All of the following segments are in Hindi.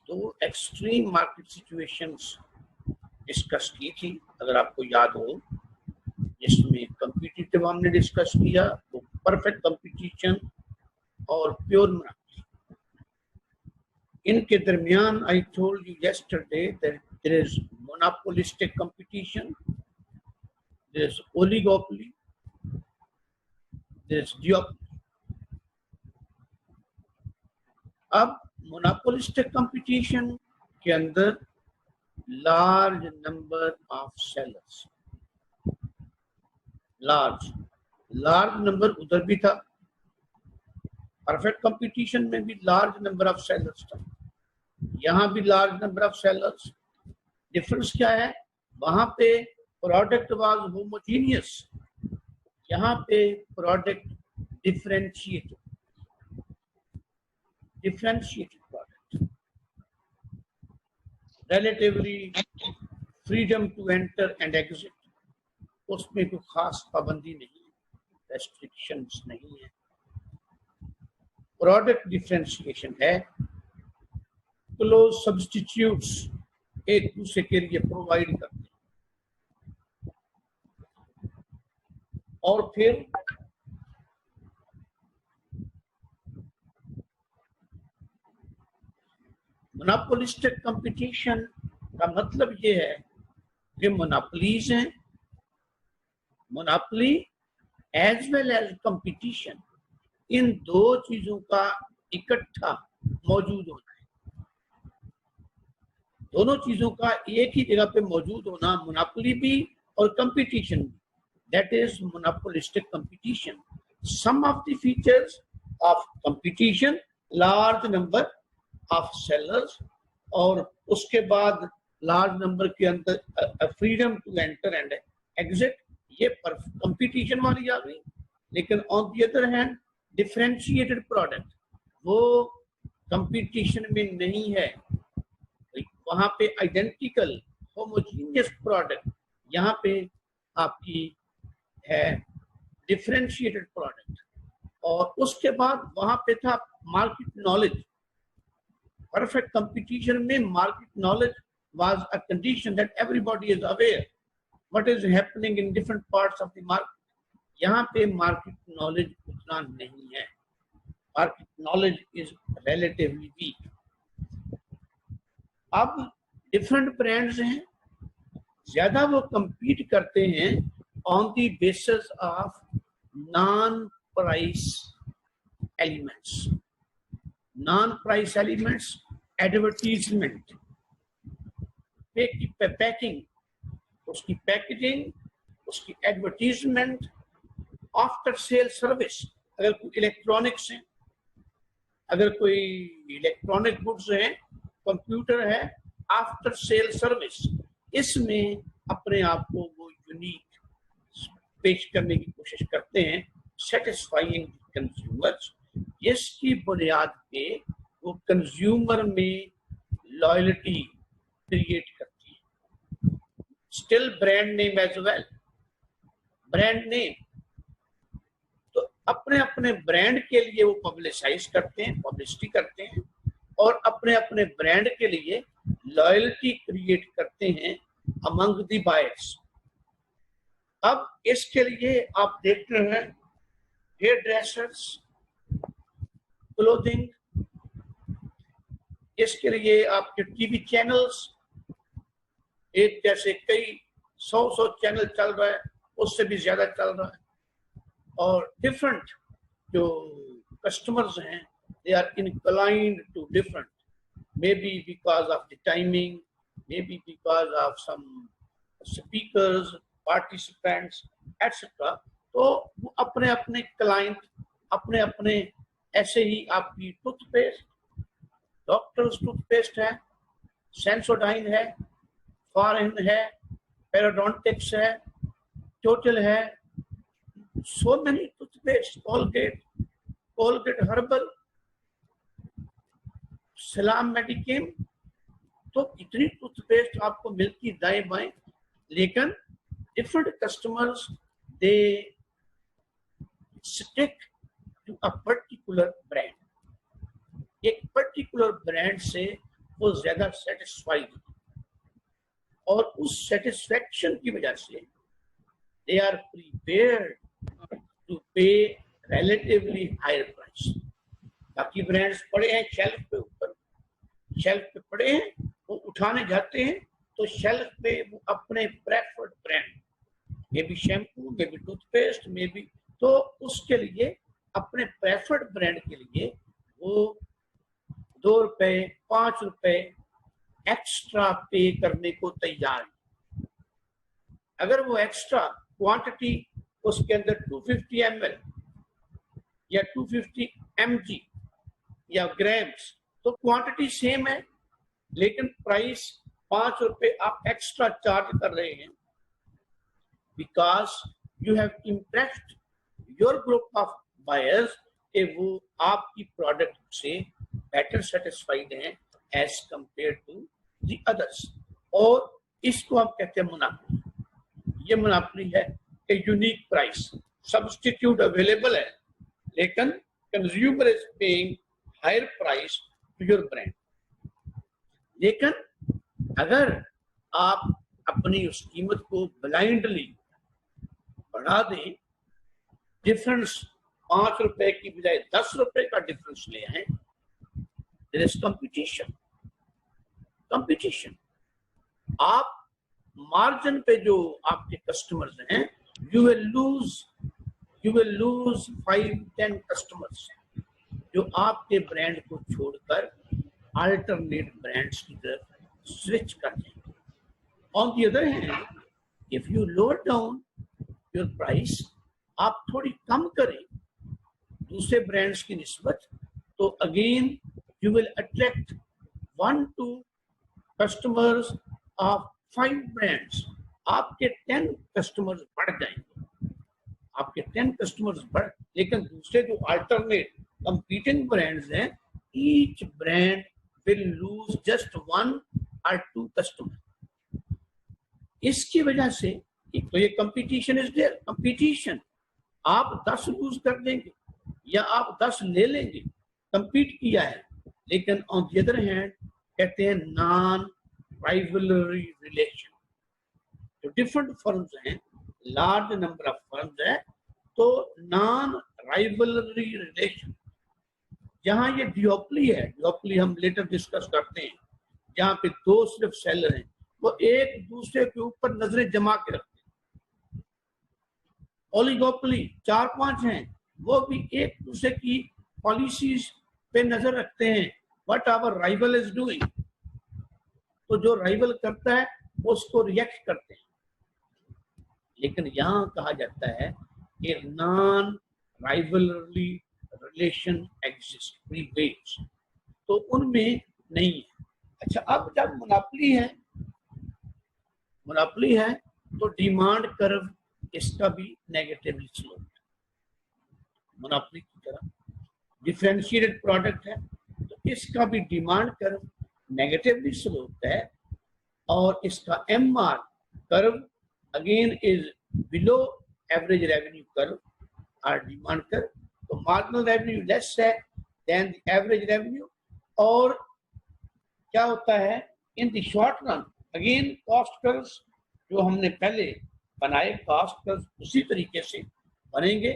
दो एक्सट्रीम मार्केट सिचुएशंस डिस्कस की थी, अगर आपको याद हो, जिसमें कम्पिटिटिव हमने डिस्कस किया, वो परफेक्ट कंपटीशन और प्योर मोनोपोली। इनके दरमियान I told you yesterday that there is monopolistic competition, there is oligopoly, there is duopoly। अब मोनोपोलिस्टिक कंपटीशन के अंदर large number of sellers, large number उधर भी था, परफेक्ट कंपटीशन में भी लार्ज नंबर ऑफ सेलर्स था, यहाँ भी large number of sellers. Difference क्या है? वहां पे प्रोडक्ट वाज होमोजीनियस, यहाँ पे product differentiated product, relatively freedom to enter and exit, उसमें कोई खास पाबंदी नहीं है, रेस्ट्रिक्शंस नहीं है, प्रोडक्ट डिफरेंशिएशन है, क्लोज सब्स्टिट्यूट्स एक दूसरे के लिए प्रोवाइड करते हैं। और फिर मोनोपोलिस्टिक कंपटीशन का मतलब ये है कि मोनोपोलीज हैं, monopoly as well as competition, इन दो चीजों का इकट्ठा मौजूद होना है, दोनों चीजों का एक ही जगह पे मौजूद होना, मोनोपोली भी और कंपटीशन भी, that is monopolistic competition. Some of the features of competition, large number of sellers, और उसके बाद लार्ज नंबर के अंदर freedom to enter and exit, ये कंपटीशन वाली आ गई। लेकिन on the other hand differentiated product वो कंपटीशन में नहीं है, वहां पे आइडेंटिकल होमोजीनियस प्रोडक्ट, यहाँ पे आपकी है डिफरेंशिएटेड प्रोडक्ट। और उसके बाद वहां पे था मार्केट नॉलेज। परफेक्ट कंपटीशन में market knowledge was a condition that everybody is aware what is happening in different parts of the market. यहाँ पे मार्केट नॉलेज उतना नहीं है, market knowledge is relatively weak. अब डिफरेंट ब्रांड्स हैं, ज्यादा वो compete करते हैं on the basis of non-price elements, non-price elements, advertisement, packing, उसकी पैकेजिंग, उसकी एडवर्टीजमेंट, आफ्टर सेल सर्विस। अगर कोई इलेक्ट्रॉनिक्स है, अगर कोई इलेक्ट्रॉनिक गुड्स है, कंप्यूटर है, आफ्टर सेल सर्विस, इसमें अपने आप को वो यूनिक पेश करने की कोशिश करते हैं, सेटिस्फाइंग कंज्यूमर्स। इसकी बुनियाद पे वो कंज्यूमर में लॉयल्टी क्रिएट करती है। Still brand name as well, brand name, तो अपने अपने ब्रांड के लिए वो पब्लिसाइज करते हैं, पब्लिसिटी करते हैं, और अपने अपने ब्रांड के लिए लॉयल्टी क्रिएट करते हैं अमंग द बायर्स। अब इसके लिए आप देखते हैं हेयर ड्रेसर्स, क्लोथिंग, इसके लिए आपके टीवी चैनल्स, एक जैसे कई 100 चैनल चल रहा है, उससे भी ज्यादा चल रहा है, और डिफरेंट जो कस्टमर्स हैं they are inclined to different, maybe because of the timing, maybe because of some speakers, participants, etc. तो वो अपने अपने क्लाइंट, अपने अपने, ऐसे ही आपकी टूथपेस्ट, डॉक्टर्स टूथपेस्ट है, सेंसोडाइन है, फॉरेन है, पेरोडोंटिक्स है, टोटल है, so many toothpaste, Colgate herbal, सलाम मेडिकेम, तो इतनी टूथपेस्ट आपको मिलती दाएं बाएं, लेकिन different customers they stick to a particular brand, एक पर्टिकुलर ब्रांड से वो ज्यादा सेटिस्फाइड और उस सेटिस्फेक्शन की वजह से दे आर प्रिपेयर्ड टू पे रिलेटिवली हायर प्राइस। बाकी ब्रांड्स पड़े हैं शेल्फ पे, ऊपर शेल्फ पे पड़े हैं, वो उठाने जाते हैं तो शेल्फ पे वो अपने preferred brand, may be shampoo, may be toothpaste, may be, तो उसके लिए अपने प्रेफर्ड ब्रांड के लिए वो 2 रुपए 5 रुपए एक्स्ट्रा पे करने को तैयार है। अगर वो एक्स्ट्रा क्वांटिटी उसके अंदर 250 ml या 250 mg या ग्राम्स, तो क्वांटिटी सेम है, लेकिन प्राइस 5 रुपए आप एक्स्ट्रा चार्ज कर रहे हैं, because you have impressed your group of buyers कि वो आपकी प्रोडक्ट से बेटर सेटिस्फाइड हैं as compare to the others. और इसको हम कहते हैं मोनोपोली। ये मोनोपोली है कि यूनिक प्राइस, सब्स्टिट्यूट अवेलेबल है, लेकिन consumer is paying higher price to your brand. लेकिन अगर आप अपनी उस कीमत को ब्लाइंडली बढ़ा दें, डिफरेंस 5 रुपए की बजाय 10 रुपए का डिफरेंस ले आए, देयर इज कंपटीशन। कंपटीशन, आप मार्जिन पे जो आपके कस्टमर्स हैं, यू विल लूज 5-10 कस्टमर्स जो आपके ब्रांड को छोड़कर अल्टरनेट ब्रांड्स की तरफ स्विच कर जाएंगे। On the other hand, if you lower down your price, आप थोड़ी कम करें दूसरे ब्रांड्स की निस्बत, तो again you will attract 1-2 customers of 5 brands. आपके 10 कस्टमर्स बढ़ जाएंगे, आपके 10 कस्टमर्स बढ़, लेकिन दूसरे जो अल्टरनेट competing brands हैं, each brand will lose just 1 or 2 customers। इसकी वजह से एक तो ये कंपटीशन इज देयर। कंपटीशन, आप 10 लूज कर देंगे या आप 10 ले लेंगे, कंपीट किया है। लेकिन ऑन द अदर हैंड कहते हैं नॉन राइवलरी रिलेशन। जो डिफरेंट फर्म्स हैं, लार्ज नंबर ऑफ फर्म्स है, तो नॉन राइवलरी रिलेशन, जहां ये डिओपली है, डिओपली हम लेटर डिस्कस करते हैं, जहां पे 2 सिर्फ सेलर हैं, वो एक दूसरे के ऊपर नजरें जमा के रखते हैं। ओलिगोपोली 4-5 हैं, वो भी एक दूसरे की पॉलिसीज पे नजर रखते हैं, what our rival is doing. तो जो राइवल करता है वो उसको रिएक्ट करते हैं। लेकिन यहां कहा जाता है कि non rivalry relation exist, prevails, तो उनमें नहीं है। अच्छा, अब जब मोनोपोली है तो डिमांड कर्व इसका भी नेगेटिवली स्लोप है। मोनोपोली की तरह डिफरेंशिएटेड प्रोडक्ट है तो इसका भी डिमांड कर्व नेगेटिवली स्लोप है, और इसका MR curve again is below average revenue curve और डिमांड कर्व। तो मार्जिनल रेवेन्यू लेस है देन द एवरेज रेवेन्यू। और क्या होता है in the short run, again cost curves जो हमने पहले बनाए, कॉस्ट कर्व्स उसी तरीके से बनेंगे,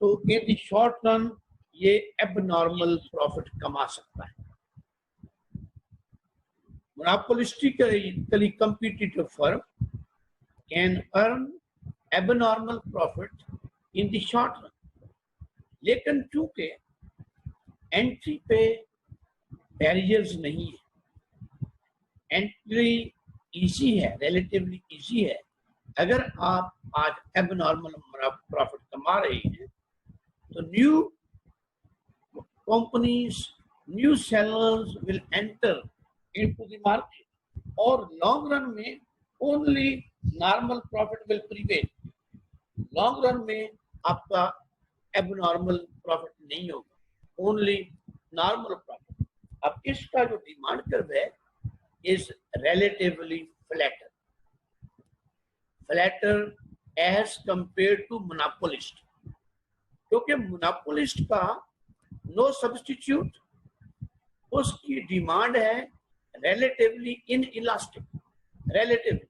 तो इन द शॉर्ट रन ये एबनॉर्मल प्रॉफिट कमा सकता है। Monopolistically competitive firm can earn abnormal profit in the short run, लेकिन चूंकि एंट्री पे बैरियर्स नहीं है, एंट्री इजी है, रिलेटिवली इजी है। अगर आप आज एबनॉर्मल प्रॉफिट कमा रहे हैं, तो new companies, new sellers will enter into the market, और लॉन्ग रन में only normal profit will prevail. Long run में आपका एबनॉर्मल प्रॉफिट नहीं होगा, ओनली नॉर्मल प्रॉफिट। अब इसका जो डिमांड कर्व है is relatively flatter, as compare to monopolist, क्योंकि मोनोपोलिस्ट का नो सब्स्टिट्यूट, उसकी डिमांड है relatively inelastic, relatively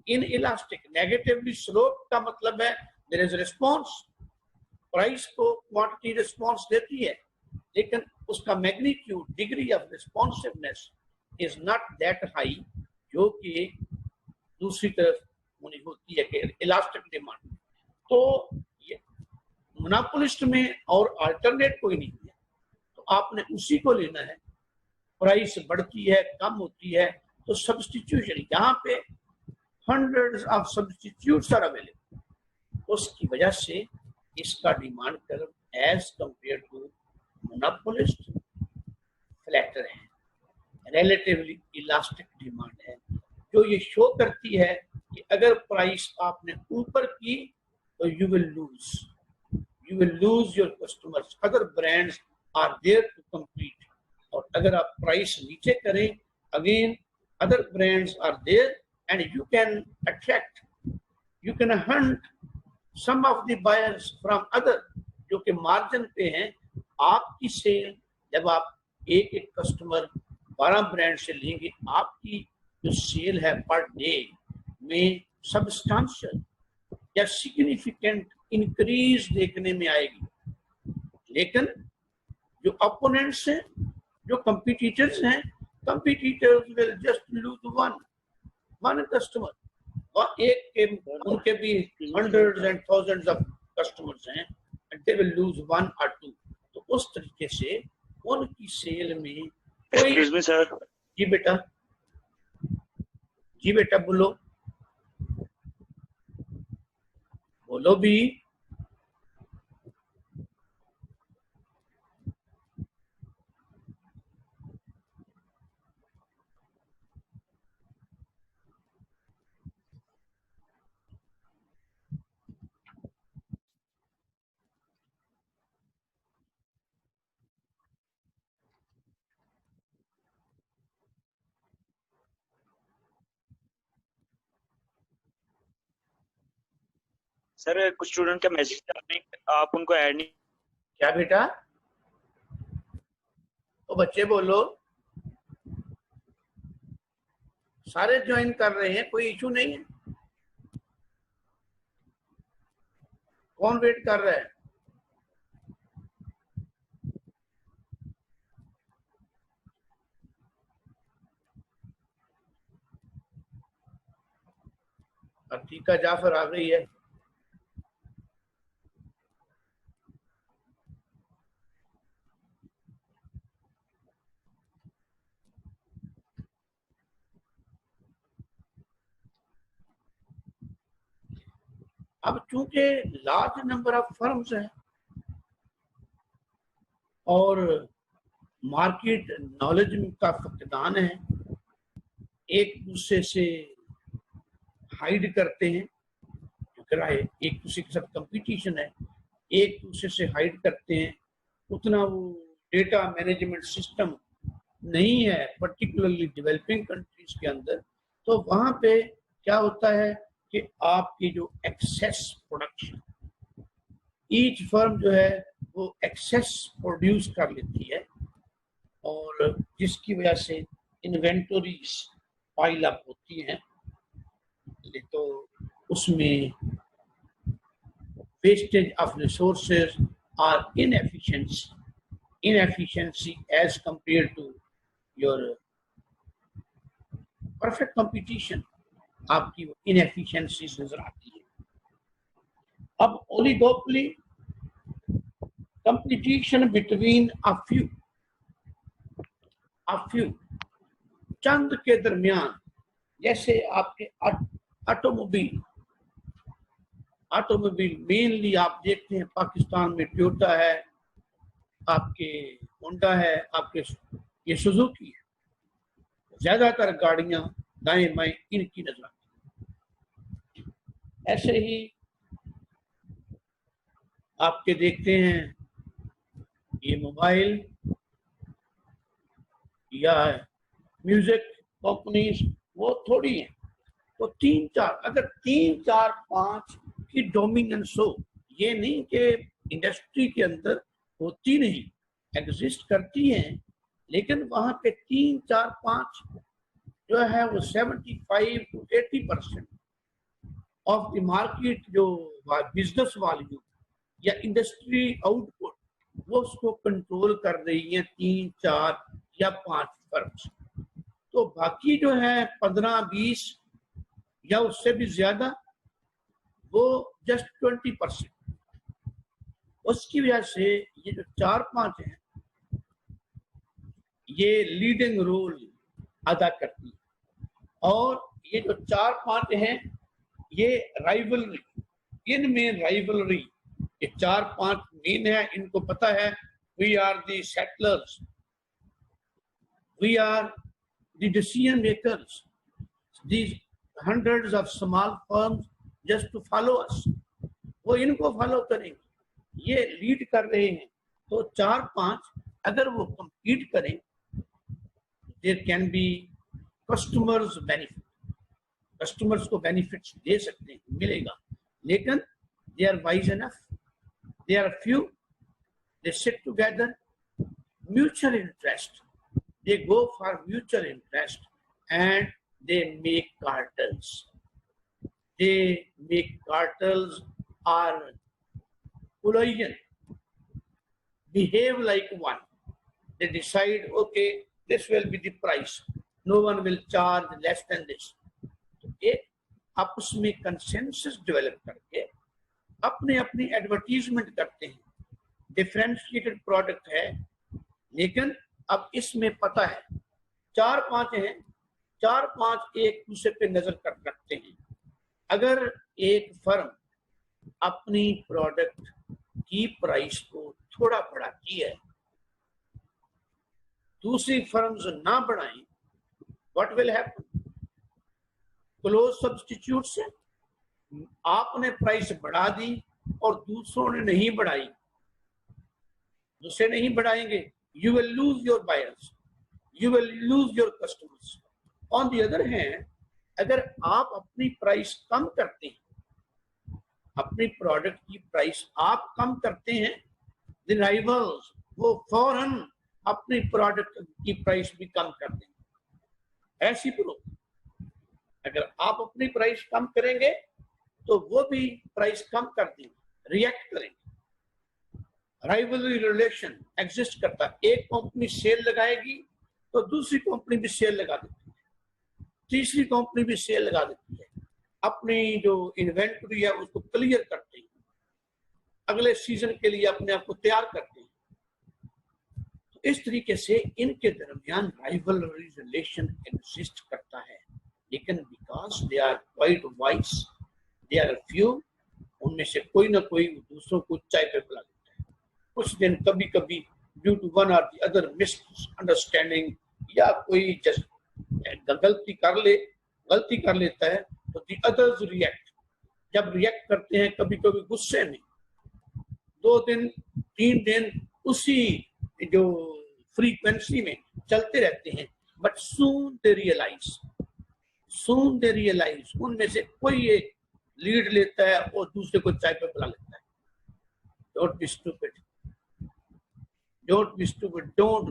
inelastic, negatively slope का मतलब है there is response, प्राइस को क्वांटिटी रिस्पॉन्स देती है, लेकिन उसका magnitude, degree of responsiveness is not that high जो कि दूसरी तरफ होनी होती है कि इलास्टिक डिमांड। तो ये मोनोपोलिस्ट में और अल्टरनेट कोई नहीं है, तो आपने उसी को लेना है। प्राइस बढ़ती है, कम होती है, तो सब्स्टिट्यूशन, यहाँ पे hundreds of substitutes are available, उसकी वजह से इसका demand curve as compare to monopolist flatter है, रिलेटिवली इलास्टिक डिमांड है, जो ये शो करती है कि अगर प्राइस आपने ऊपर की तो you will lose your customers, अगर brands are there to compete, और अगर आप प्राइस नीचे करें, again other brands are there and you can attract, you can hunt some of the buyers from other, जो कि मार्जिन पे हैं। आपकी सेल, जब आप एक एक कस्टमर 12 ब्रांड से लेंगे, आपकी जो सेल है पर डे में सब्सटेंशियल या सिग्निफिकेंट इंक्रीज देखने में आएगी। लेकिन जो अपोनेंट्स हैं, जो कंपटीटर्स हैं, competitors will just lose one customer, और एक के उनके भी hundreds and thousands of customers हैं, and they will lose one और टू। तो उस तरीके से उनकी सेल में कोई। Excuse me sir. जी बेटा, जी बेटा, बोलो बोलो भी। सर कुछ स्टूडेंट का मैसेज आप उनको ऐड नहीं। क्या बेटा? तो बच्चे बोलो, सारे ज्वाइन कर रहे हैं, कोई इशू नहीं है। कौन वेट कर रहा है? अतीका जाफर आ गई है। अब चूंकि लार्ज नंबर ऑफ फर्म्स हैं और मार्केट नॉलेज का फकदान है, एक दूसरे से हाइड करते हैं, एक दूसरे के साथ कंपटीशन है, एक दूसरे से हाइड करते हैं, उतना वो डेटा मैनेजमेंट सिस्टम नहीं है पर्टिकुलरली डेवलपिंग कंट्रीज के अंदर। तो वहां पे क्या होता है कि आपकी जो एक्सेस प्रोडक्शन, ईच फर्म जो है वो एक्सेस प्रोड्यूस कर लेती है, और जिसकी वजह से इन्वेंटरीज पाइल अप होती हैं, तो उसमें वेस्टेज ऑफ रिसोर्सेज और inefficiency as compare to your perfect competition, आपकी इनएफिशिएंसी नजर आती है। अब oligopoly, competition between a few, चंद के दरमियान, जैसे आपके ऑटोमोबाइल मेनली आप देखते हैं पाकिस्तान में टोयोटा है, आपके होंडा है, आपके ये सुजुकी है, ज्यादातर गाड़ियां दाएं बाएं इनकी नजर आती है। ऐसे ही आपके देखते हैं ये मोबाइल या म्यूजिक कंपनीज, वो थोड़ी हैं। तो 3-4, अगर 3-4-5 की डोमिनेंस हो, ये नहीं कि इंडस्ट्री के अंदर होती नहीं, एग्जिस्ट करती हैं, लेकिन वहां पे 3, 4, 5 जो है वो 75 to 80% ऑफ द मार्केट जो बिजनेस वैल्यू या इंडस्ट्री आउटपुट वो उसको कंट्रोल कर रही है 3, 4 या 5 फर्म्स। तो बाकी जो है 15, 20 या उससे भी ज्यादा वो जस्ट 20%। उसकी वजह से ये जो 4-5 हैं ये लीडिंग रोल अदा करती है। और ये जो 4-5 हैं ये राइवलरी, इनमें राइवलरी, ये 4-5 मेन है, इनको पता है we are the settlers, we are the decision makers, these hundreds of small firms just to follow us, वो इनको फॉलो करेंगे, ये लीड कर रहे हैं। तो 4-5 अगर वो compete करें, there can be customers benefit, customers को बेनिफिट्स दे सकते हैं, मिलेगा। लेकिन they are wise enough, they are few, they sit together, mutual interest, they go for mutual interest and they make cartels. They make cartels or collusion, behave like one. They decide, okay, this will be the price, no one will charge less than this. एक आपस में कंसेंसस डेवलप करके अपने अपनी एडवर्टीजमेंट करते हैं। डिफरेंशिएटेड प्रोडक्ट है, लेकिन अब इसमें पता है 4-5 हैं, 4-5 एक दूसरे पे नजर कर रखते हैं। अगर एक फर्म अपनी प्रोडक्ट की प्राइस को थोड़ा बढ़ाती है, दूसरी फर्म्स ना बढ़ाएं, what will happen? Close substitute से आपने प्राइस बढ़ा दी और दूसरों ने नहीं बढ़ाई, दूसरे नहीं बढ़ाएंगे, you will lose your buyers, you will lose your customers. On the other hand, अगर आप अपनी प्राइस कम करते हैं, अपनी प्रोडक्ट की प्राइस आप कम करते हैं, द राइवल्स वो फौरन अपनी प्रोडक्ट की प्राइस भी कम कर देंगे। ऐसी प्रो अगर आप अपनी प्राइस कम करेंगे तो वो भी प्राइस कम कर देंगे, रिएक्ट करेंगे। राइवलरी रिलेशन एग्जिस्ट करता है, एक कंपनी सेल लगाएगी तो दूसरी कंपनी भी सेल लगा देती है, तीसरी कंपनी भी सेल लगा देती है, अपनी जो इन्वेंटरी है उसको क्लियर करते हैं, अगले सीजन के लिए अपने आप को तैयार करते हैं। तो इस तरीके से इनके दरमियान राइवलरी रिलेशन एग्जिस्ट करता है। लेकिन because they are quite wise, they are few, उनमें से कोई ना कोई दूसरों को चाय पे पिला देता है। कुछ दिन कभी कभी ड्यू टू वन और द अदर मिसअंडरस्टैंडिंग या कोई गलती कर लेता है तो द अदर्स रिएक्ट। जब रिएक्ट करते हैं कभी कभी गुस्से में, 2 दिन 3 दिन उसी जो फ्रीक्वेंसी में चलते रहते हैं, बट सून दे रियलाइज उनमें से कोई एक लीड लेता है और दूसरे को चाय पे पिला लेता है। Don't be stupid, don't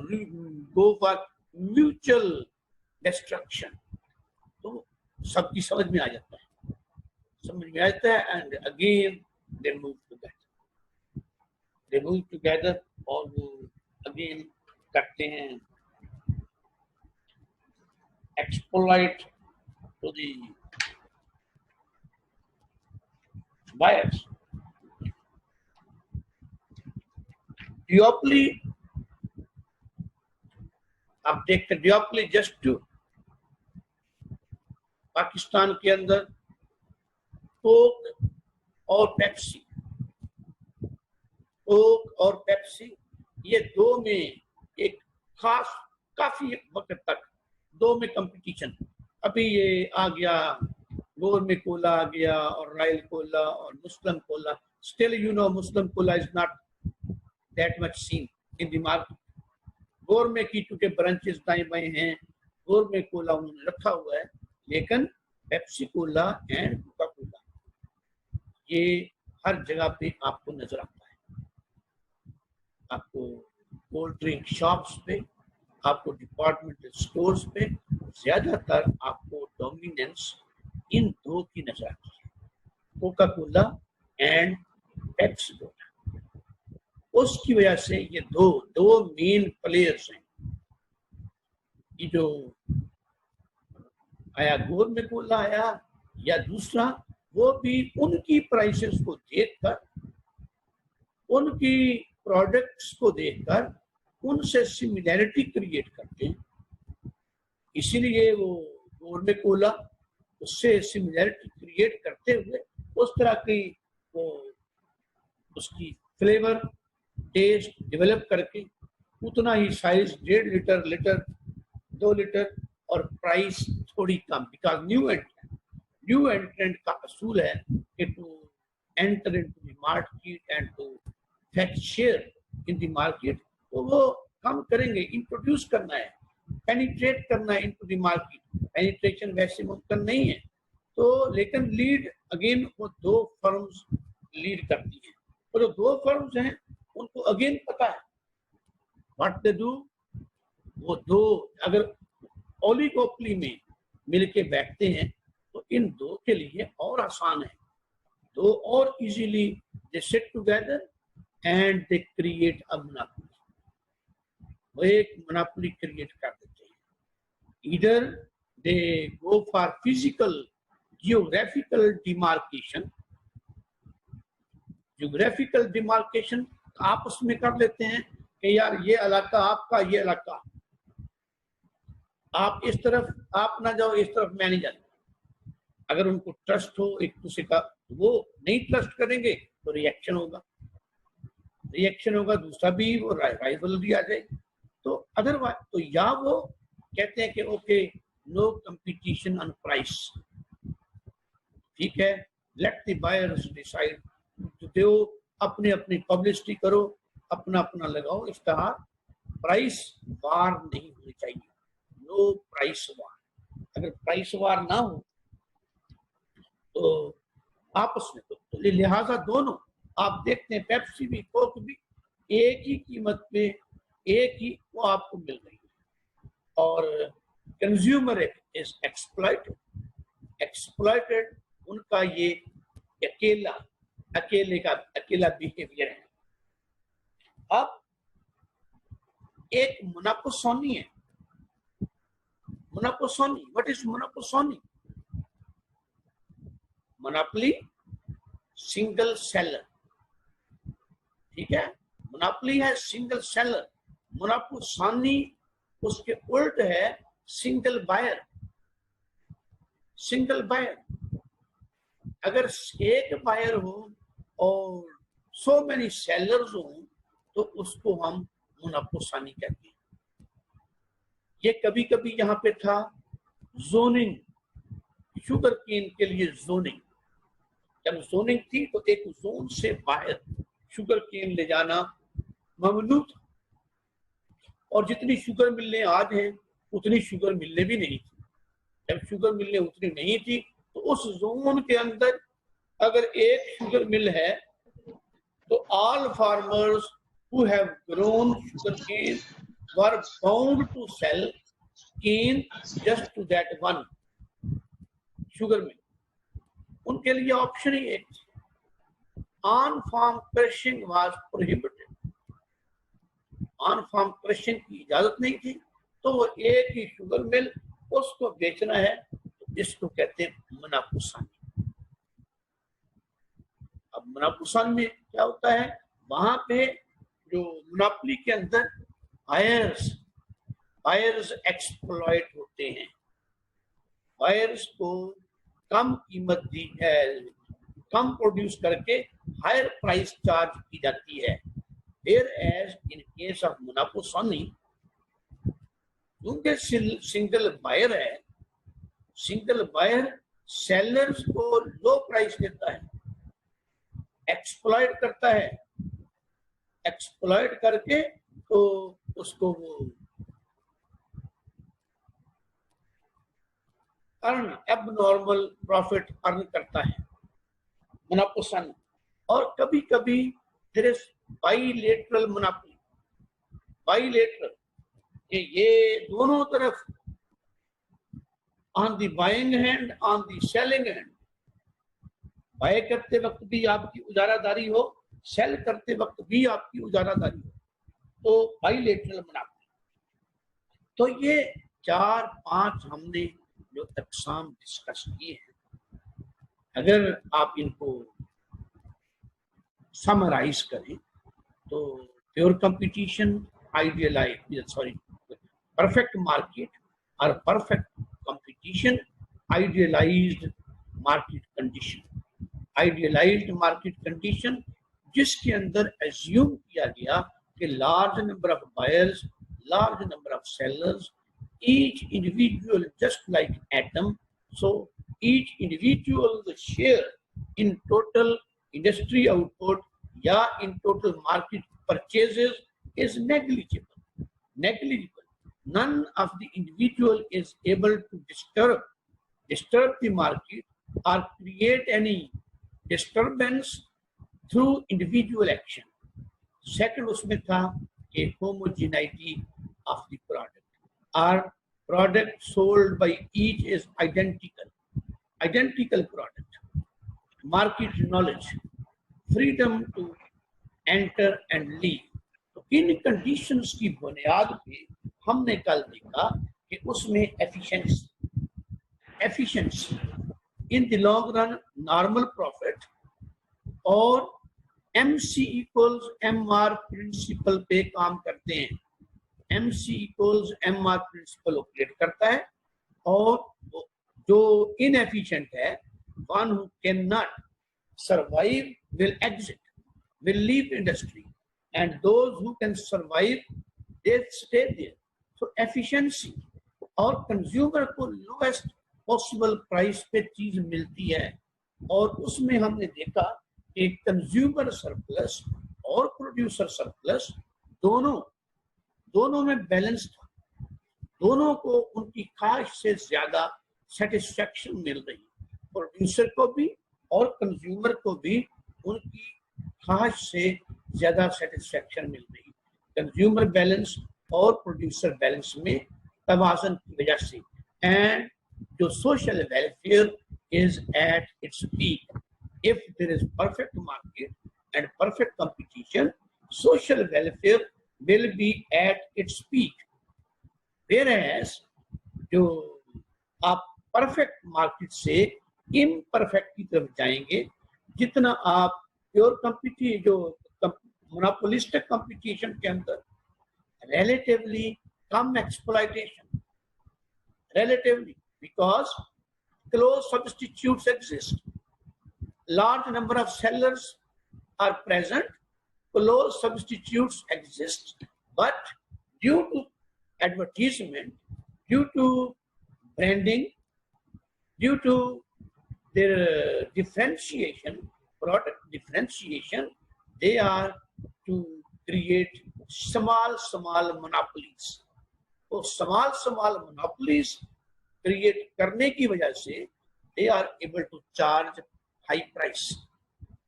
go for mutual destruction. तो सबकी समझ में आ जाता है, and again they move together और वो अगेन करते हैं exploit to the buyers. Duopoly, आप देखते हैं duopoly just to पाकिस्तान के अंदर कोक और पेप्सी ये दो में एक काफी वक्त तक दो में कंपटीशन। अभी ये आ गया गोरमे कोला आ गया और रॉयल कोला और Muslim Cola. Still you know Muslim Cola is not that much seen in the market. गोरमे की चूंकि ब्रांचेस दाएं बाएं हैं, गोरमे कोला उन्होंने रखा हुआ है, लेकिन Pepsi Cola and Coca Cola ये हर जगह पे आपको नजर आता है। आपको कोल्ड ड्रिंक शॉप्स पे, आपको डिपार्टमेंटल स्टोर्स पे ज्यादातर आपको डोमिनेंस इन दो की नजर आती है, Coca Cola and Pepsi Cola. उसकी वजह से ये दो मेन प्लेयर्स हैं। ये जो आया गोरमे कोला आया या दूसरा, वो भी उनकी प्राइसेस को देखकर, उनकी प्रोडक्ट्स को देखकर उनसे सिमिलैरिटी क्रिएट करते हैं। इसीलिए वो गोरमे कोला उससे सिमिलैरिटी क्रिएट करते हुए उस तरह की वो उसकी फ्लेवर टेस्ट डेवलप करके उतना ही साइज 1.5 लीटर 2 लीटर और प्राइस थोड़ी कम, बिकॉज न्यू एंट्रेंट का असूल है कि to enter into the market and to fetch share in the market, तो वो कम करेंगे, इंट्रोड्यूस करना है, पेनिट्रेट करना है इनटू द मार्केट। पेनिट्रेशन वैसे मुमकिन नहीं है, तो लेकिन लीड अगेन वो दो फर्म्स लीड करती हैं, और जो दो फर्म्स हैं उनको अगेन पता है व्हाट दे डू। वो दो अगर ओलिगोपोली में मिलके बैठते हैं तो इन दो के लिए और आसान है, दो और easily they sit together and they create a monopoly. वो एक मोनोपोली क्रिएट कर देते हैं। इधर they go for physical geographical demarcation, geographical demarcation आपस में कर लेते हैं कि यार ये इलाका आपका, ये इलाका आप इस तरफ आप ना जाओ, इस तरफ मैं नहीं जाता। अगर उनको ट्रस्ट हो एक दूसरे का, वो नहीं ट्रस्ट करेंगे तो रिएक्शन होगा, दूसरा भी वो राइवलरी आ जाएगी। तो अदरवाइज तो या वो कहते हैं कि okay no competition on price, ठीक है, लेट द बायर्स डिसाइड, तो अपनी अपनी पब्लिसिटी करो, अपना अपना लगाओ इश्तहार, प्राइस वार नहीं होनी चाहिए, नो प्राइस वार। अगर प्राइस वार ना हो तो आपस में तो लिहाजा दोनों आप देखते हैं, पेप्सी भी कोक भी एक ही कीमत पे एक ही वो आपको मिल रही है, और कंज्यूमर इज एक्सप्लॉइटेड उनका ये अकेला बिहेवियर है। अब एक मोनोपोसोनी है, monopsony, what is monopsony? Monopoly single seller, ठीक है, मोनोपोली है सिंगल सेलर, मोनोपोसोनी उसके उल्ट है सिंगल बायर। सिंगल बायर, अगर एक बायर हो और सो मेनी सेलर्स हो तो उसको हम मोनोपोसोनी कहते हैं। ये कभी कभी यहाँ पे था जोनिंग, शुगर केन के लिए जोनिंग, जब जोनिंग थी तो एक जोन से बाहर शुगर केन ले जाना ममनू था, और जितनी शुगर मिलने आज है उतनी शुगर मिलने भी नहीं थी। जब शुगर मिलने उतनी नहीं थी तो उस जोन के अंदर अगर एक शुगर मिल है तो all farmers who have grown sugar cane were bound to sell cane just to that one sugar mill. उनके लिए ऑप्शन ही एक, on farm crushing was prohibited, on farm crushing की इजाजत नहीं थी, तो वो एक ही शुगर मिल उसको बेचना है, जिसको कहते हैं मोनोपोसोनी। अब मोनोपोसोनी में क्या होता है, वहां पे जो मोनोपोली के अंदर बायर्स एक्सप्लॉइट होते हैं, बायर्स को कम कीमत दी है, कम प्रोड्यूस करके हायर प्राइस चार्ज की जाती है। Whereas in case of मोनोपोसोनी, क्योंकि सिंगल बायर है, सिंगल बायर सेलर्स को लो प्राइस देता है, एक्सप्लॉइट करता है, एक्सप्लॉइट करके तो उसको वो अर्न एबनॉर्मल प्रॉफिट अर्न करता है मोनोपोसोनी। और कभी कभी there is bilateral monopoly, bilateral, कि ये दोनों तरफ on the buying hand, on the selling hand, buy करते वक्त भी आपकी उजारादारी हो, सेल करते वक्त भी आपकी उजारादारी हो, तो बाइलेटरल मुनाफा। तो ये 4-5 हमने जो अक़साम डिस्कस किए हैं, अगर आप इनको समराइज करें तो pure competition, perfect market or perfect competition, idealized market condition, idealized market condition जिसके अंदर assume किया गया कि large number of buyers, large number of sellers, each individual just like atom, so each individual share in total industry output या in total market purchases is negligible. None of the individual is able to disturb the market or create any disturbance through individual action. Second उसमें था कि homogeneity of the product. Our product sold by each is identical product. Market knowledge, freedom to enter and leave. तो इन कंडीशंस की बुनियाद पे हमने कल देखा कि उसमें efficiency in the long run normal profit और MC इक्वल्स MR प्रिंसिपल पे काम करते हैं। MC equals MR principle operate करता है और जो इनएफिशिएंट है, one who can not survive will exit, will leave industry, and those who can survive they stay there. So efficiency और कंज्यूमर को लोएस्ट पॉसिबल प्राइस पे चीज मिलती है, और उसमें हमने देखा कि कंज्यूमर सरप्लस और प्रोड्यूसर सरप्लस दोनों में बैलेंस था, दोनों को उनकी ख्वाहिश से ज्यादा सेटिस्फेक्शन मिल रही, प्रोड्यूसर को भी और कंज्यूमर को भी उनकी ख्वाहिश से ज्यादा सेटिस्फेक्शन मिल रही। कंज्यूमर बैलेंस और प्रोड्यूसर बैलेंस में तवाज़ुन की वजह से, एंड जो social welfare is at its peak. If there is perfect market and perfect competition, social welfare will be at its peak. Whereas जो आप परफेक्ट मार्केट से इम्परफेक्ट की तरफ जाएंगे, जितना आप प्योर कंपटीशन जो मोनोपोलिस्टिक कंपटीशन के अंदर relatively come exploitation, relatively, because close substitutes exist, large number of sellers are present, close substitutes exist, but due to advertisement, due to branding, due to their differentiation, product differentiation, they are to create small monopolies. तो small monopolies create करने की वजह से they are able to charge high price,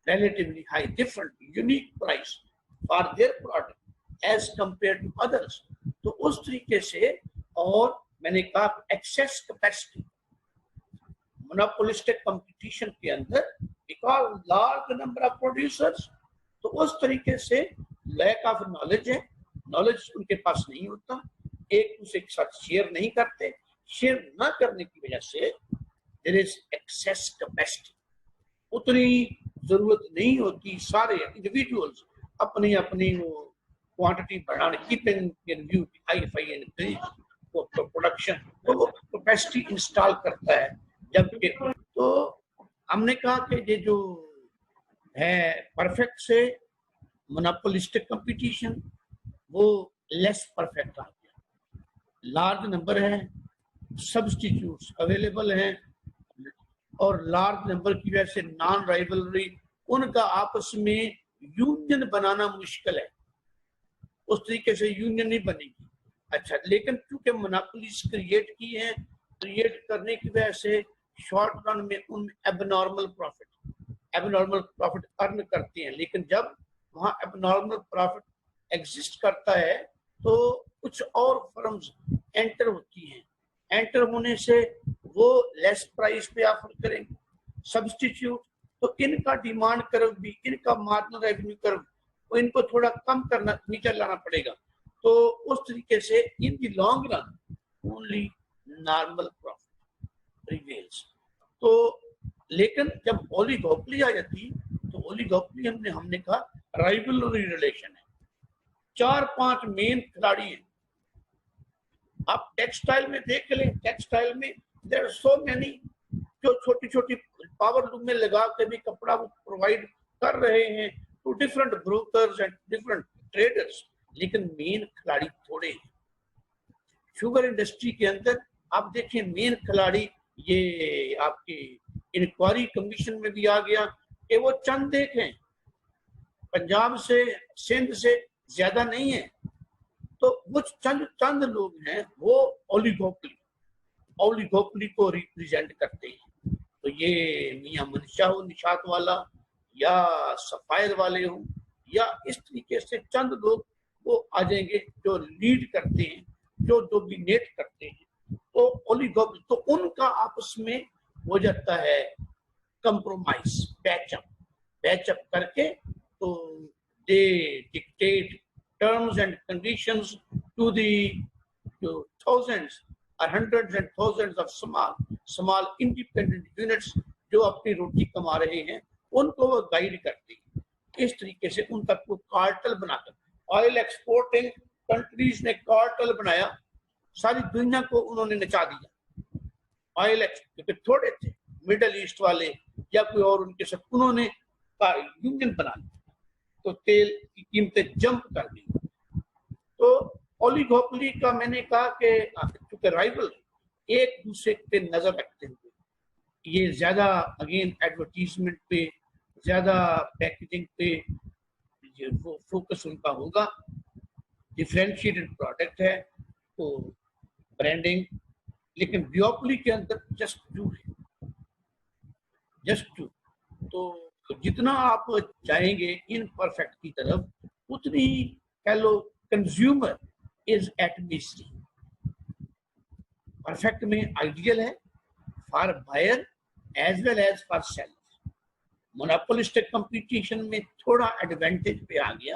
relatively high, different, unique price for their product as compared to others. तो उस तरीके से, और मैंने कहा excess capacity monopolistic competition के अंदर, because large number of producers, तो उस तरीके से लैक ऑफ नॉलेज है, नॉलेज उनके पास नहीं होता, एक दूसरे के साथ शेयर नहीं करते, शेयर ना करने की वजह से देयर इज एक्सेस कैपेसिटी, उतनी जरूरत नहीं होती, सारे इंडिविजुअल्स अपनी अपनी वो क्वांटिटी बढ़ाने, keeping in view high increase वो प्रोडक्शन, तो वो कैपेसिटी इंस्टॉल करता है। जबकि तो हमने कहा कि ये जो है परफेक्ट से मोनोपोलिस्टिक कंपटीशन, वो लेस परफेक्ट आ गया, लार्ज नंबर है, सब्स्टिट्यूट्स अवेलेबल हैं, और लार्ज नंबर की वजह से नॉन राइवलरी, उनका आपस में यूनियन बनाना मुश्किल है, उस तरीके से यूनियन नहीं बनेगी। अच्छा, लेकिन चूंकि मोनोपोलीज क्रिएट की है, क्रिएट करने की वजह से शॉर्ट रन में उन एबनॉर्मल प्रॉफिट अर्न करते हैं, लेकिन जब वहाँ एबनॉर्मल प्रॉफिट एग्जिस्ट करता है तो कुछ और फर्म्स एंटर होती हैं, एंटर होने से वो लेस प्राइस पे ऑफर करेंगे। सब्स्टिट्यूट, तो इनका डिमांड कर्व भी, इनका मार्जिनल रेवेन्यू कर्व, तो इनको थोड़ा कम करना, नीचे लाना पड़ेगा। तो उस तरीके से इन the long run only normal profit prevails. तो लेकिन जब ओलिगोपोली आ जाती, तो ओलिगोपोली हमने कहा राइवलरी रिलेशन है, 4-5 मेन खिलाड़ी हैं। आप टेक्सटाइल में देख लें, टेक्सटाइल में देयर आर सो मेनी जो छोटी छोटी पावर लूम में लगा के भी कपड़ा वो प्रोवाइड कर रहे हैं to different brokers and different traders, लेकिन मेन खिलाड़ी थोड़े हैं। शुगर इंडस्ट्री के अंदर आप देखें मेन खिलाड़ी ये आपकी इंक्वायरी कमीशन में भी आ गया कि वो चंद देखें, पंजाब से सिंध से ज्यादा नहीं है, तो वो चंद लोग हैं, वो ओलिगोपोली को रिप्रेजेंट करते हैं। तो ये मियां मनशा हो निशात वाला, या सफायर वाले हो, या इस तरीके से चंद लोग वो आ जाएंगे जो लीड करते हैं, जो डोमिनेट करते हैं। तो ओलिगोपोली, तो उनका आपस में हो जाता है कंप्रोमाइज, पैचअप करके, तो दे dictate terms and conditions to thousands or hundreds and thousands of small independent units जो अपनी रोटी कमा रहे हैं, उनको वो गाइड करती है। इस तरीके से उनका कोई कार्टेल बनाकर, ऑयल एक्सपोर्टिंग कंट्रीज ने कार्टेल बनाया, सारी दुनिया को उन्होंने नचा दिया। ऑयल क्योंकि थोड़े थे मिडल ईस्ट वाले या कोई और, उनके साथ उन्होंने यूनियन बना लिया, तो तेल की कीमतें जंप कर दी। तो ओलिगोपोली का मैंने कहा कि चूंकि राइवल एक दूसरे पे नजर रखते हुए, ये ज्यादा अगेन एडवर्टीजमेंट पे, ज्यादा पैकेजिंग पे वो फोकस उनका होगा। डिफरेंशिएटेड प्रोडक्ट है तो ब्रांडिंग, लेकिन डिओपोली के अंदर जस्ट टू है, जस्ट टू। तो जितना आप जाएंगे इन परफेक्ट की तरफ, उतनी कह लो consumer is at mystery. Perfect में आइडियल है for buyer as well as for seller. Monopolistic competition में थोड़ा एडवांटेज पे आ गया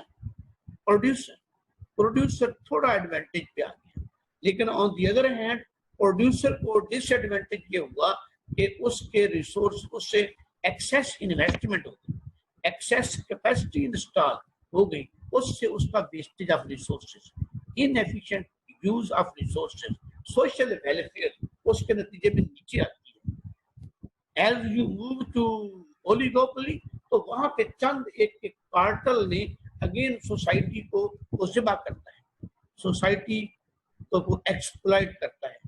प्रोड्यूसर थोड़ा एडवांटेज पे आ गया, लेकिन on the other hand producer को डिसएडवांटेज ये हुआ कि उसके रिसोर्स, उससे एक्सेस इन्वेस्टमेंट हो गई, एक्सेस कैपेसिटी इंस्टॉल हो गई, उससे उसका wastage of resources, inefficient use of resources, social welfare उसके नतीजे में नीचे आती है। As you move to oligopoly, तो वहां पे चंद एक कार्टेल ने अगेन सोसाइटी को जिबा करता है, सोसाइटी तो वो एक्सप्लॉइट करता है।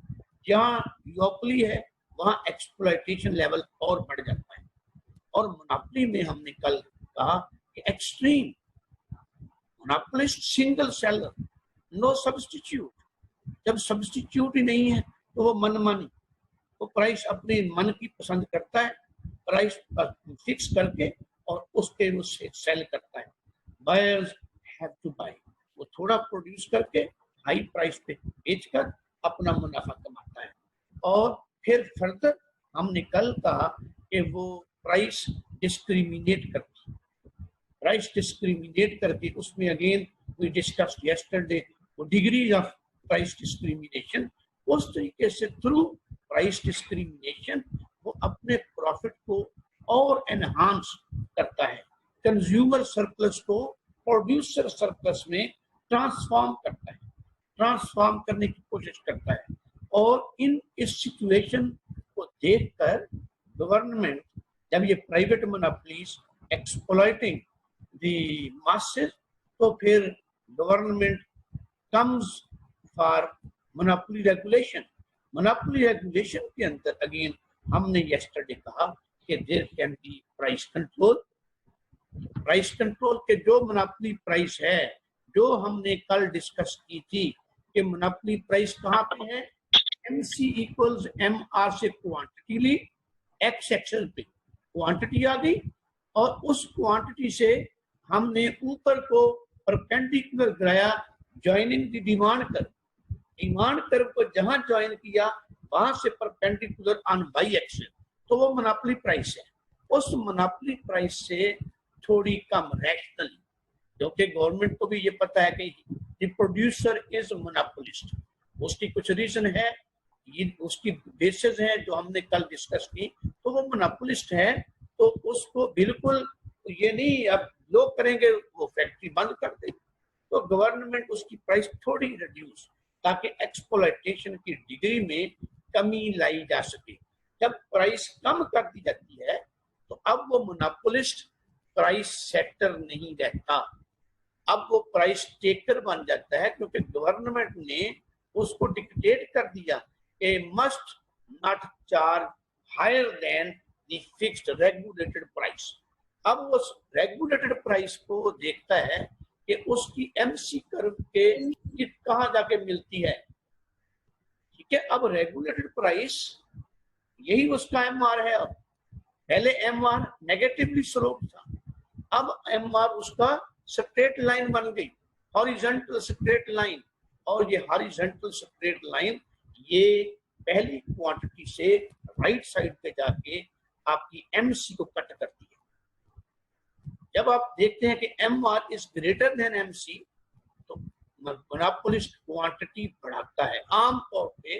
जहाँ यूपोली है वहां एक्सप्लॉइटेशन लेवल और बढ़ जाता है। और मोनोपोली में हमने कल कहा कि extreme monopolist, single seller, no substitute. जब सब्स्टिट्यूट ही नहीं है तो वो मनमानी, वो प्राइस अपने मन की पसंद करता है, प्राइस फिक्स करके और उसके वो सेल करता है। बायर्स हैव टू बाय, वो थोड़ा प्रोड्यूस करके हाई प्राइस पे बेचकर अपना मुनाफा कमाता है। और फिर फर्दर हमने कल कहा कि वो प्राइस डिस्क्रिमिनेट करती है, प्राइस डिस्क्रिमिनेट करके उसमें अगेन वी डिस्कस्ड यस्टरडे वो डिग्रीज ऑफ प्राइस डिस्क्रिमिनेशन। उस तरीके से थ्रू प्राइस डिस्क्रिमिनेशन वो अपने प्रॉफिट को और एनहांस करता है, कंज्यूमर सरप्लस को प्रोड्यूसर सरप्लस में ट्रांसफॉर्म करता है, ट्रांसफॉर्म करने की कोशिश करता है। और इस सिचुएशन को देखकर गवर्नमेंट, जब ये private monopolies exploiting the masses, तो फिर government comes for monopoly regulation. Monopoly regulation के अंदर अगेन हमने यस्टरडे कहा कि there can be price control. Price control के जो मोनोपोली प्राइस है, जो हमने कल डिस्कस की थी कि मोनोपोली प्राइस कहाँ पे है, MC इक्वल्स MR से क्वांटिटी ली, X एक्सेल पे क्वांटिटी आ गई, और उस क्वांटिटी से हमने ऊपर को परपेंडिकुलर गिराया ज्वाइनिंग द डिमांड कर्व को जहां ज्वाइन किया वहां से परपेंडिकुलर ऑन वाई एक्सिस, तो वो मोनोपोली प्राइस है। उस मोनोपोली प्राइस से थोड़ी कम रैशनल, क्योंकि गवर्नमेंट को भी ये पता है कि द प्रोड्यूसर इज मोनोपोलिस्ट। उसकी कुछ रीजन है, ये उसकी बेसिस है जो हमने कल डिस्कस की, तो वो मोनोपोलिस्ट है। तो उसको बिल्कुल ये नहीं अब लोग करेंगे वो फैक्ट्री बंद कर दे, तो गवर्नमेंट उसकी प्राइस थोड़ी रिड्यूस, ताकि एक्सप्लॉयटेशन की डिग्री में कमी लाई जा सके। जब प्राइस कम कर दी जाती है तो अब वो मोनोपोलिस्ट प्राइस सेटर नहीं रहता, अब वो प्राइस टेकर बन जाता है, क्योंकि गवर्नमेंट ने उसको डिक्टेट कर दिया कि must not charge higher than the fixed regulated price. अब वो रेगुलेटेड प्राइस को देखता है कि उसकी एमसी कर्व के कहां जाके मिलती है, ठीक है। अब रेगुलेटेड प्राइस यही उसका एमआर है। अब पहले एमआर नेगेटिवली स्लोप था, अब एमआर उसका स्ट्रेट लाइन बन गई, हॉरिजॉन्टल स्ट्रेट लाइन। और ये हॉरिजॉन्टल स्ट्रेट लाइन ये पहली क्वांटिटी से राइट साइड पे जाके आपकी एमसी को कट करती है। जब आप देखते हैं कि MR is greater than MC, तो मोनोपोलिस्ट क्वांटिटी बढ़ाता है। आमतौर पे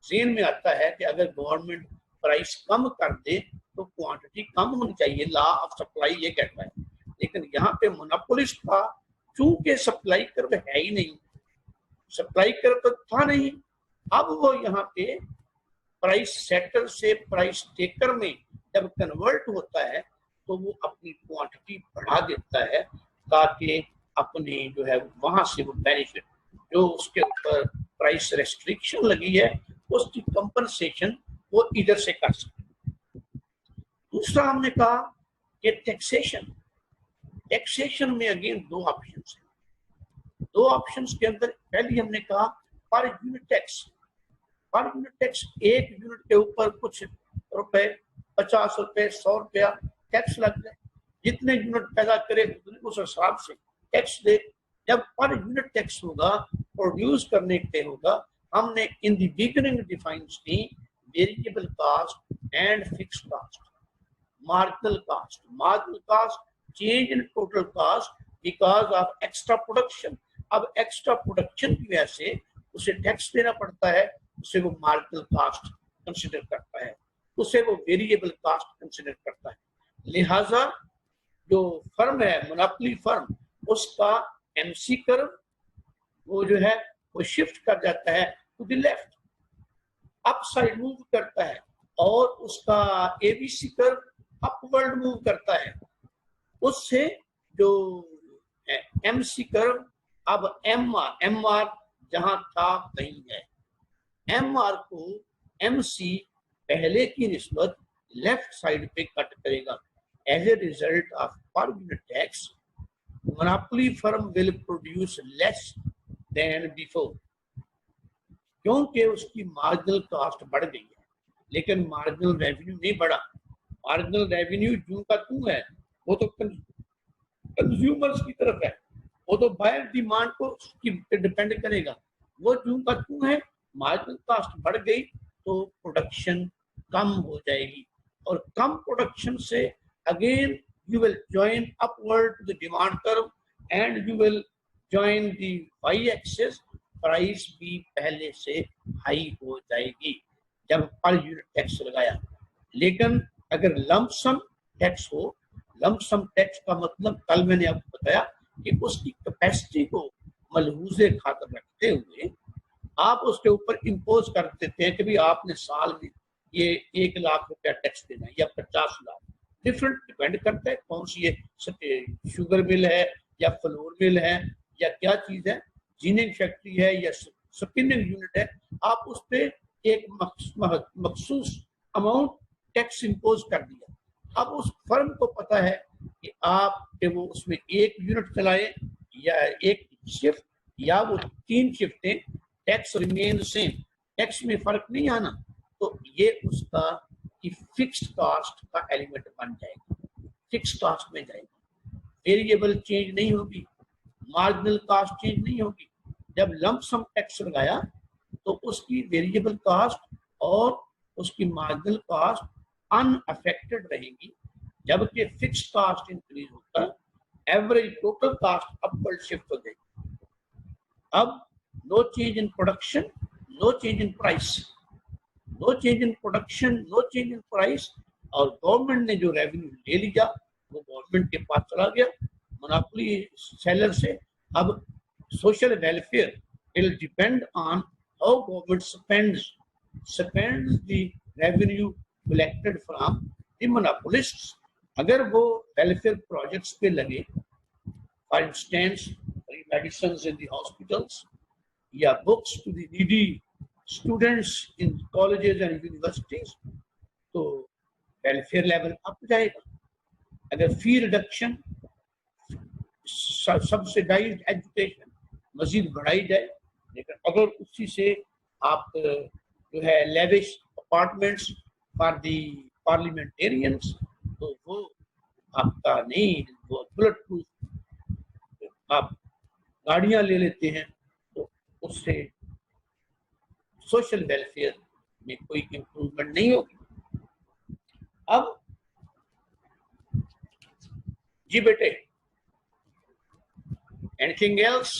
जेन में आता है कि अगर गवर्नमेंट प्राइस कम कर दे तो क्वांटिटी कम होनी चाहिए, लॉ ऑफ सप्लाई ये कहता है। लेकिन यहाँ पे मोनोपोलिस्ट का चूंकि सप्लाई कर्व है ही नहीं, सप्लाई कर्व तो था नहीं, अब वो यहाँ पे प्राइस सेटर से प्राइस टेकर में जब कन्वर्ट होता है तो वो अपनी क्वांटिटी बढ़ा देता है, ताकि अपने जो है वहां से वो बेनिफिट जो उसके ऊपर प्राइस रेस्ट्रिक्शन लगी है उसकी कंपनसेशन वो इधर से कर सके। दूसरा हमने कहा कि टैक्सेशन में अगेन दो ऑप्शंस हैं। दो ऑप्शंस के अंदर पहली हमने कहा पर यूनिट टैक्स। पर यूनिट टैक्स, एक यूनिट के ऊपर कुछ रुपए, 50 रुपए, 100 रुपया टैक्स लग जाए, जितने यूनिट पैदा करे उस हिसाब से टैक्स दे। जब पर यूनिट टैक्स होगा प्रोड्यूस करने पे होगा, हमने इन द बिगिनिंग डिफाइन की variable cost and fixed cost. Marginal cost change in total cost because of extra production. अब एक्स्ट्रा प्रोडक्शन की वजह से उसे टैक्स देना पड़ता है, उसे वो मार्जिनल कास्ट कंसिडर करता है, उसे वो वेरिएबल कास्ट कंसिडर करता है। लिहाजा जो फर्म है मोनोपोली फर्म, उसका एमसी कर्व वो जो है वो शिफ्ट कर जाता है to the left, up side move करता है, और उसका एबीसी कर्व अपवर्ड मूव करता है। उससे जो एमसी कर्व अब एमआर जहां था कहीं है, एमआर को एमसी पहले की निस्बत लेफ्ट साइड पे कट करेगा। As a result of per unit tax monopoly firm will produce less than before, क्योंकि उसकी मार्जिनल कास्ट बढ़ गई है लेकिन मार्जिनल रेवेन्यू नहीं बढ़ा। मार्जिनल रेवेन्यू जू का तू है, वो तो कंज्यूमर्स की तरफ है, वो तो बायर डिमांड को डिपेंड करेगा। वो जू का तू है, मार्जिनल कास्ट बढ़ गई तो प्रोडक्शन कम हो जाएगी, और कम प्रोडक्शन से again you will join upward to the demand curve and you will join the y-axis, price भी पहले से हाई हो जाएगी जब पर यूनिट टैक्स लगाया। लेकिन अगर लमसम टैक्स हो, लमसम टैक्स का मतलब कल मैंने आपको बताया कि उसकी कैपेसिटी को मलहूजे खातर रखते हुए आप उसके ऊपर इम्पोज कर देते हैं कि भी आपने साल में ये 1 लाख रुपया टैक्स देना है या 50 लाख, डिफरेंट डिपेंड करता है कौन सी ये शुगर मिल है या फ्लोर मिल है या क्या चीज है, जीनिंग फैक्ट्री है या स्पिनिंग यूनिट है। आप उस पर एक मखसूस अमाउंट टैक्स इम्पोज कर दिया। अब उस फर्म को पता है कि आप के वो उसमें 1 यूनिट चलाए या 1 शिफ्ट या वो 3 शिफ्टें, टैक्स रिमेन सेम, टैक्स में फर्क नहीं आना, तो ये उसका कि फिक्स्ड कास्ट का एलिमेंट बन जाएगा, फिक्स्ड कास्ट में जाएगी, वेरिएबल चेंज नहीं होगी, मार्जिनल कास्ट चेंज नहीं होगी, जब लंप सम टैक्स लगाया तो उसकी वेरिएबल कास्ट और उसकी मार्जिनल कास्ट अनअफेक्टेड रहेगी, जबकि फिक्स्ड कास्ट इंक्रीज होता है, average total cost upward shift हो जाएगी। अब no change in production, no change in price, no change in production, no change in price, और गवर्नमेंट ने जो रेवेन्यू ले लिया वो गवर्नमेंट के पास चला गया मोनोपोली सेलर से। अब social welfare will depend on how government spends the revenue collected from the monopolists. अगर वो वेलफेयर प्रोजेक्ट्स पे लगे, for instance medicine in the hospitals या books to the needy students in colleges and universities, तो वेलफेयर लेवल अप जाएगा। अगर फी रिडक्शन, सब्सिडाइज्ड एजुकेशन मजीद बढ़ाई जाए, लेकिन अगर उसी से आप जो है lavish apartments for the parliamentarians, तो वो आपका नहीं, वो बुलेट प्रूफ आप गाड़ियां ले लेते हैं, तो उससे सोशल वेलफेयर में कोई इम्प्रूवमेंट नहीं होगी। अब जी बेटे, एनीथिंग एल्स?